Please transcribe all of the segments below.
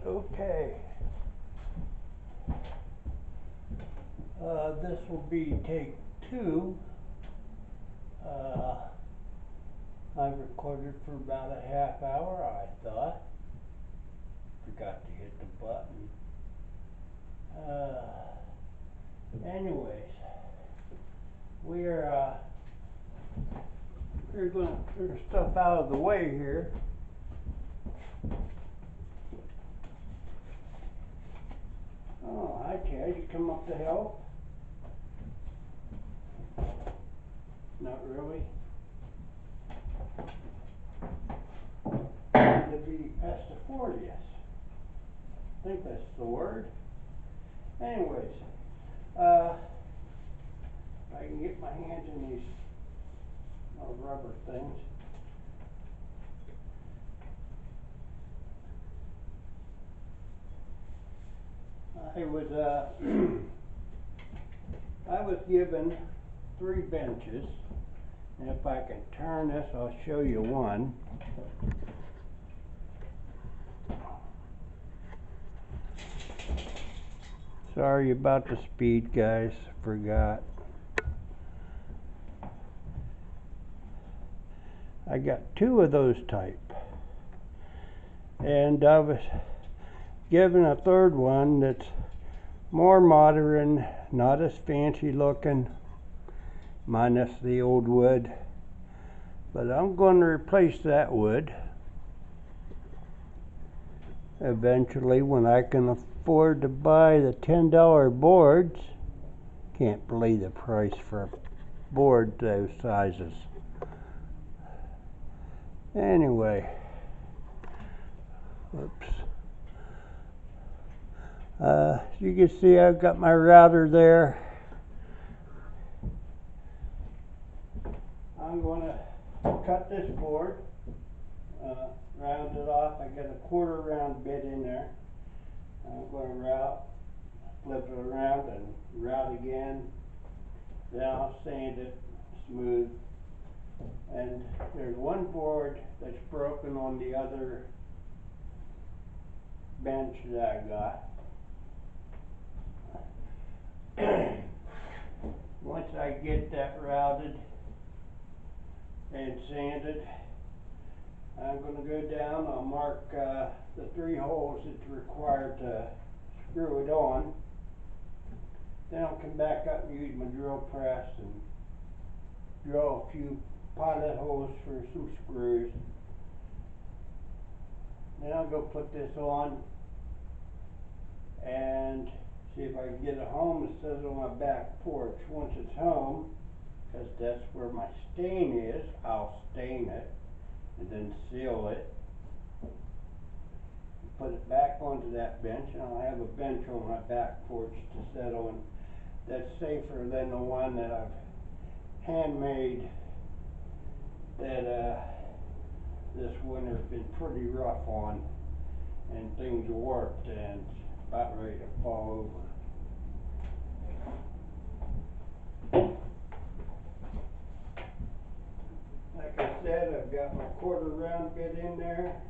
Okay. This will be take 2. I've recorded for about a half hour, I thought. Forgot to hit the button. Anyways, we're going to clear stuff out of the way here. Oh, hi Chad, you come up to help? Not really. To be pestifortius. I think that's the word. Anyways, I can get my hands in these rubber things. I was given 3 benches, and if I can turn this, I'll show you one. Sorry about the speed, guys. Forgot. I got 2 of those type, and I was given a 3rd one that's more modern, not as fancy looking, minus the old wood, but I'm going to replace that wood eventually when I can afford to buy the $10 boards. Can't believe the price for a board those sizes. Anyway, oops. You can see I've got my router there. I'm going to cut this board, round it off. I got a 1/4 round bit in there. I'm going to route, flip it around and route again. Then I'll sand it smooth. And there's one board that's broken on the other bench that I got. Once I get that routed and sanded, I'm going to go down. I'll mark the 3 holes that's required to screw it on. Then I'll come back up and use my drill press and drill a few pilot holes for some screws. Then I'll go put this on and see if I can get it home and set it on my back porch. Once it's home, because that's where my stain is, I'll stain it and then seal it. Put it back onto that bench, and I'll have a bench on my back porch to set on. That's safer than the one that I've handmade that this winter's been pretty rough on, and things warped and about ready to fall over. Like I said, I've got my 1/4 round bit in there.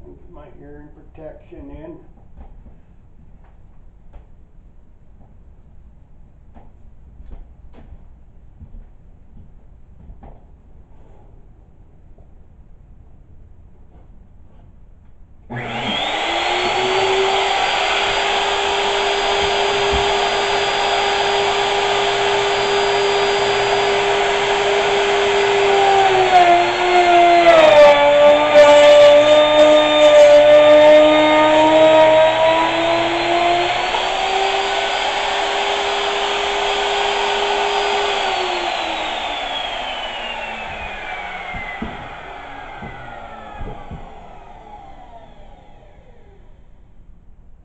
And get my hearing protection in.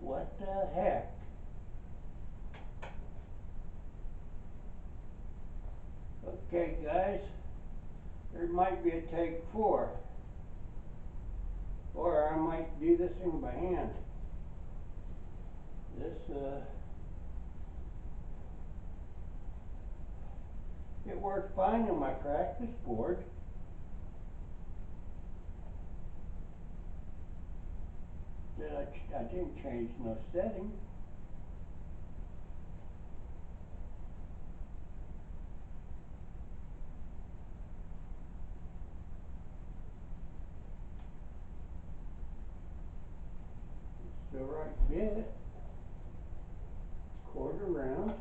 What the heck? Okay guys, there might be a take 4, or I might do this thing by hand. This it works fine on my practice board. I didn't change no settings. Still right bit. Quarter round.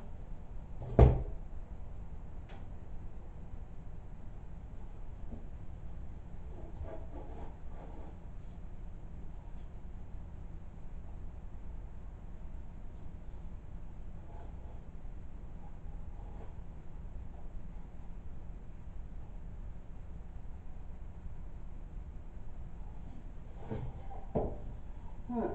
Huh.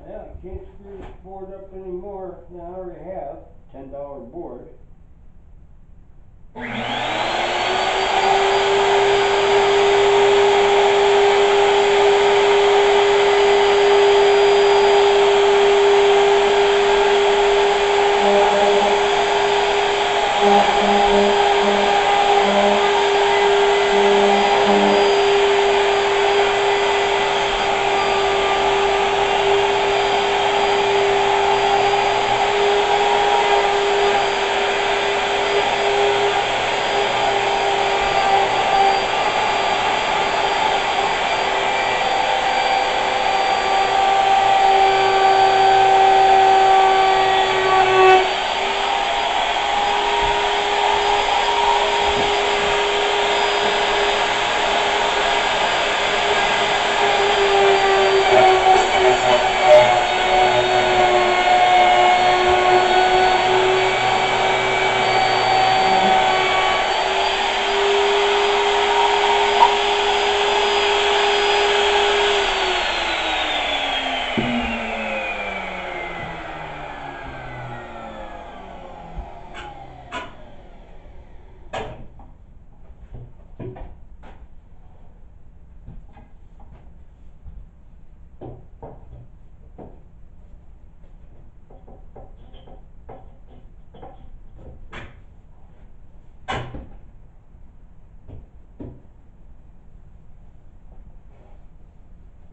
Well, I can't screw this board up anymore than I already have. $10 board.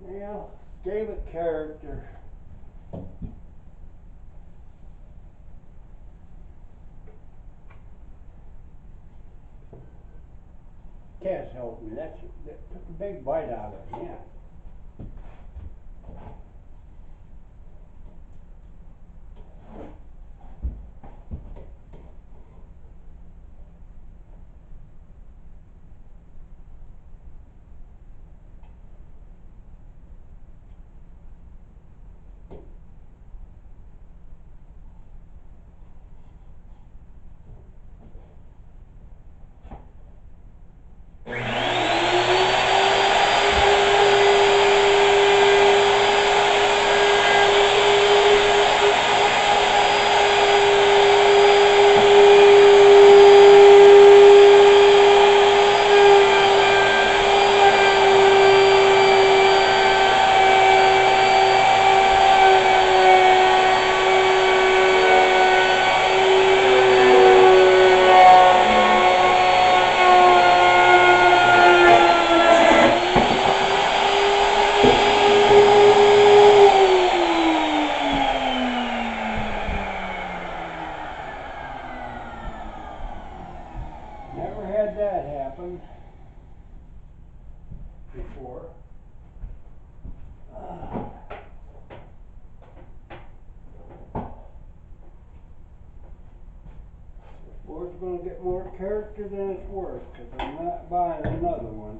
Well, gave it character. Cass helped me. That took a big bite out of it, yeah. Never had that happen before. This board's going to get more character than it's worth because I'm not buying another one.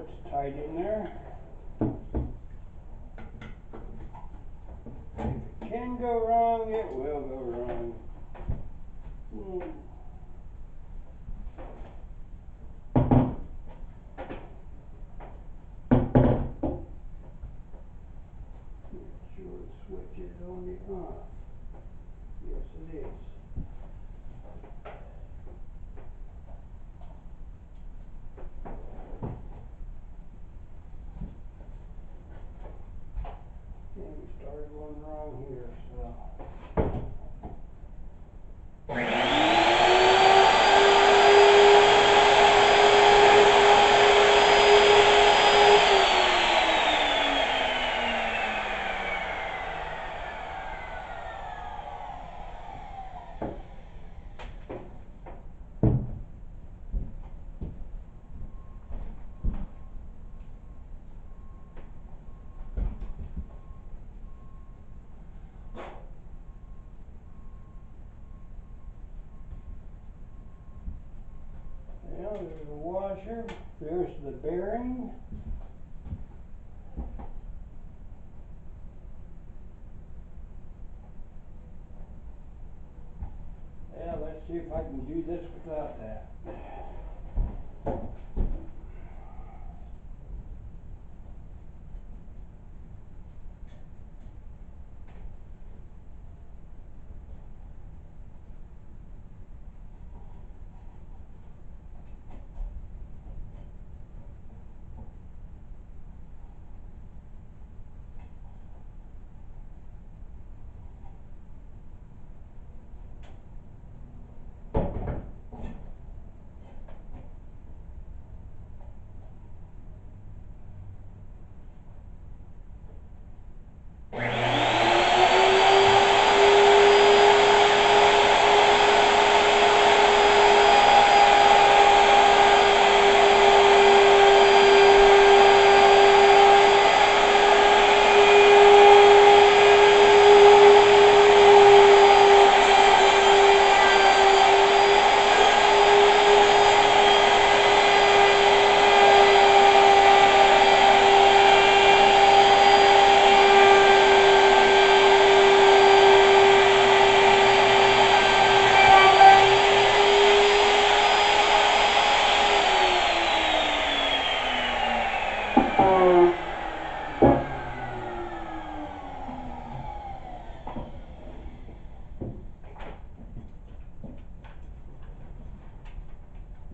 it's tight in there. If it can go wrong, it will go wrong. Make sure the switch is on the off. Yes, it is. And we started one wrong here, so. Now there's the washer, there's the bearing. Yeah, let's see if I can do this without that.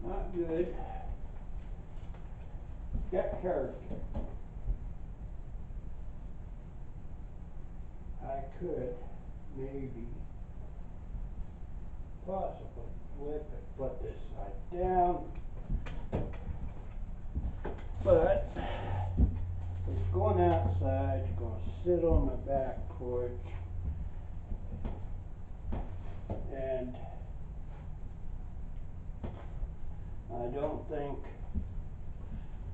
Not good. Got character. I could, maybe, possibly flip it, put this side down. But it's going outside, it's going to sit on my back porch. And I don't think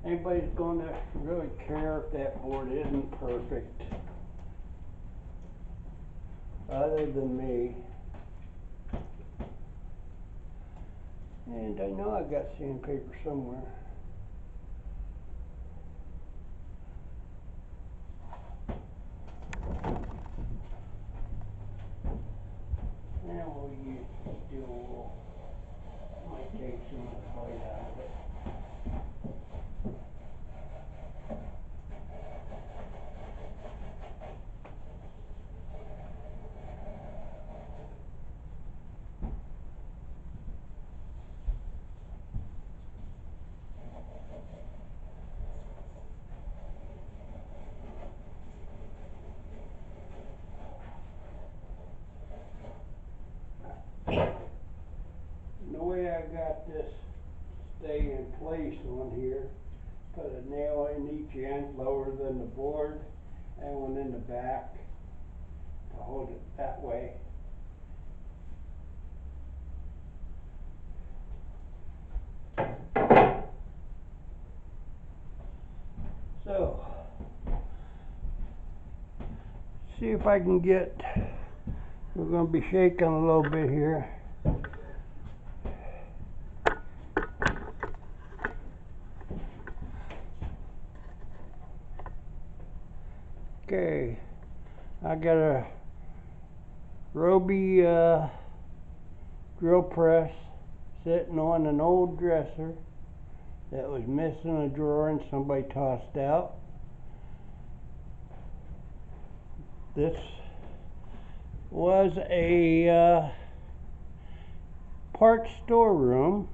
anybody's going to really care if that board isn't perfect, other than me. And I know I got sandpaper somewhere. And we'll use steel. Might take some of the white out of it. And the way I got this stay in place on here, put a nail in each end lower than the board and one in the back to hold it that way. So, see if I can get, we're going to be shaking a little bit here. Okay, I got a Roby drill press sitting on an old dresser that was missing a drawer and somebody tossed out. This was a part storeroom.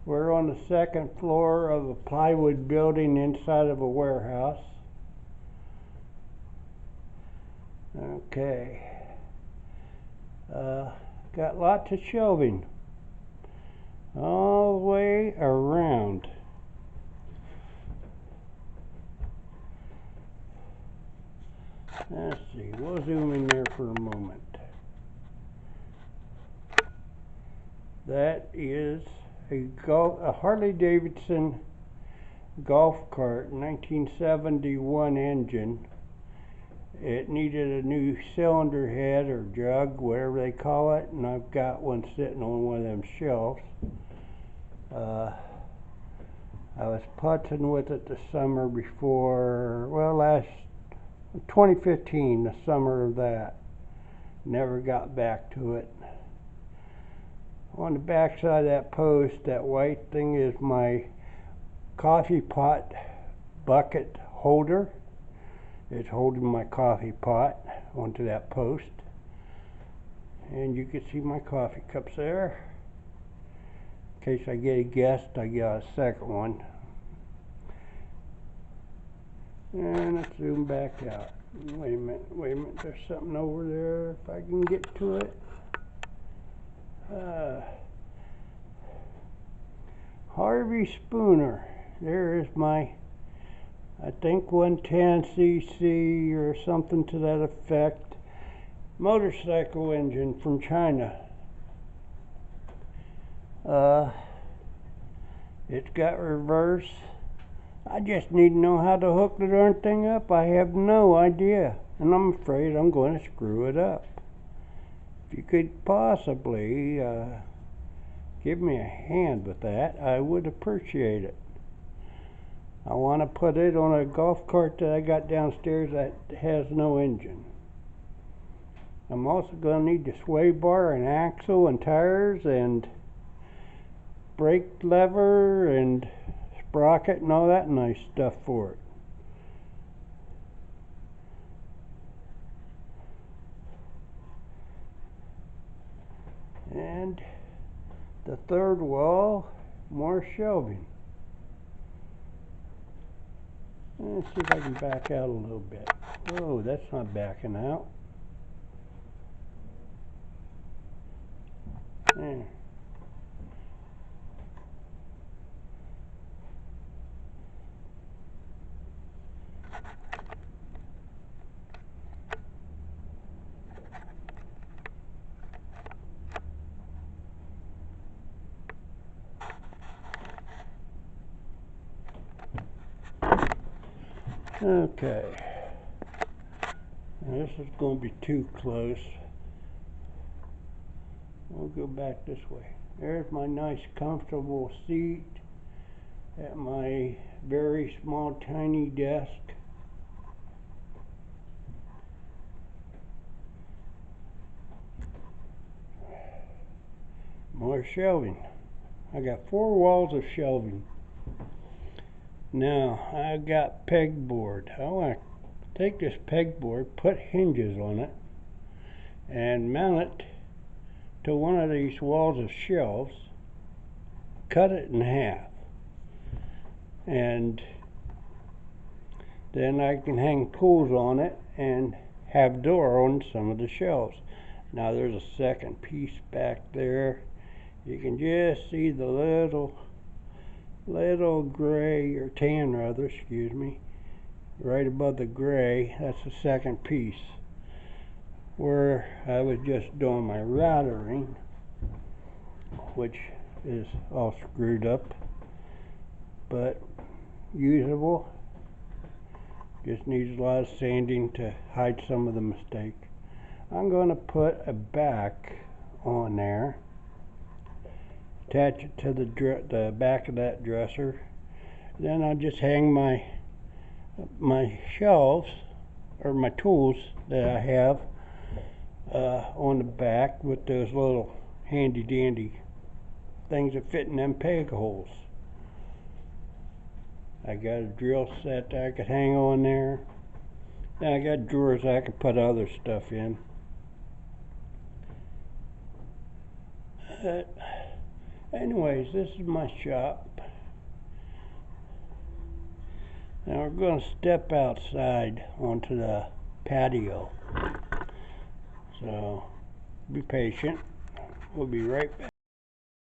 We're on the second floor of a plywood building inside of a warehouse. Okay. Got lots of shelving all the way around. Let's see, we'll zoom in there for a moment. That is a Harley Davidson golf cart, 1971 engine. It needed a new cylinder head or jug, whatever they call it, and I've got one sitting on one of them shelves. I was putzing with it the summer before, well, 2015, the summer of that. Never got back to it. On the back side of that post, that white thing is my coffee pot bucket holder. It's holding my coffee pot onto that post. And you can see my coffee cups there. In case I get a guest, I got a second one. And let's zoom back out. Wait a minute, there's something over there, if I can get to it. Harvey Spooner. There is my, I think 110cc or something to that effect, motorcycle engine from China. It's got reverse. I just need to know how to hook the darn thing up. I have no idea, and I'm afraid I'm going to screw it up. If you could possibly give me a hand with that, I would appreciate it. I want to put it on a golf cart that I got downstairs that has no engine. I'm also going to need the sway bar and axle and tires and brake lever and sprocket and all that nice stuff for it. And the third wall, more shelving. Let's see if I can back out a little bit. Oh, that's not backing out. There. Okay, now this is going to be too close. We'll go back this way. There's my nice comfortable seat at my very small tiny desk. More shelving. I got 4 walls of shelving. Now, I've got pegboard. I want to take this pegboard, put hinges on it, and mount it to one of these walls of shelves, cut it in half, and then I can hang tools on it and have door on some of the shelves. Now, there's a second piece back there. You can just see the little gray, or tan rather, excuse me, right above the gray. That's the second piece where I was just doing my routering, which is all screwed up, but usable. Just needs a lot of sanding to hide some of the mistake. I'm going to put a back on there, attach it to the back of that dresser. Then I'll just hang my my shelves, or my tools that I have on the back with those little handy dandy things that fit in them peg holes. I got a drill set that I could hang on there. Now I got drawers I could put other stuff in. Anyways, this is my shop. Now we're going to step outside onto the patio. So be patient. We'll be right back.